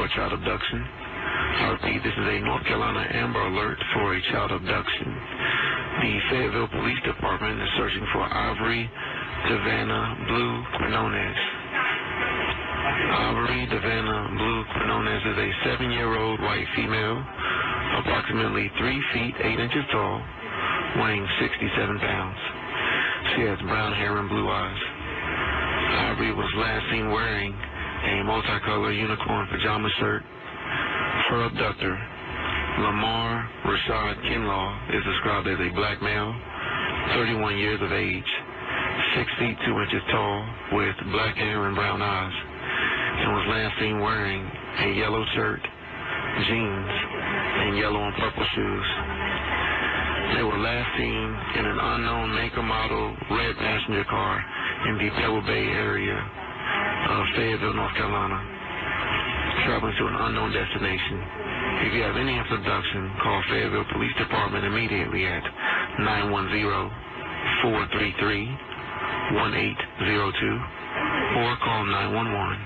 for a child abduction. I repeat, this is a North Carolina Amber Alert for a child abduction. The Fayetteville Police Department is searching for Ivory Devana Blue Quinones. Ivory Devana Blue Quinones is a 7-year-old white female, approximately 3 feet 8 inches tall, weighing 67 pounds. She has brown hair and blue eyes. Ivory was last seen wearing a multicolor unicorn pajama shirt. Her abductor, LAMAR RASHAD Kinlaw, is described as a black male, 31 years of age, 6 feet 2 inches tall, with black hair and brown eyes, and was last seen wearing a yellow shirt, jeans, and yellow and purple shoes. They were last seen in an unknown make or model red passenger car in the Pebble Bay area of Fayetteville, North Carolina, traveling to an unknown destination. If you have any abduction, call Fayetteville Police Department immediately at 910-433-1802 or call 911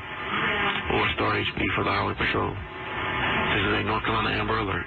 or Star HP for the Highway Patrol. This is a North Carolina Amber Alert.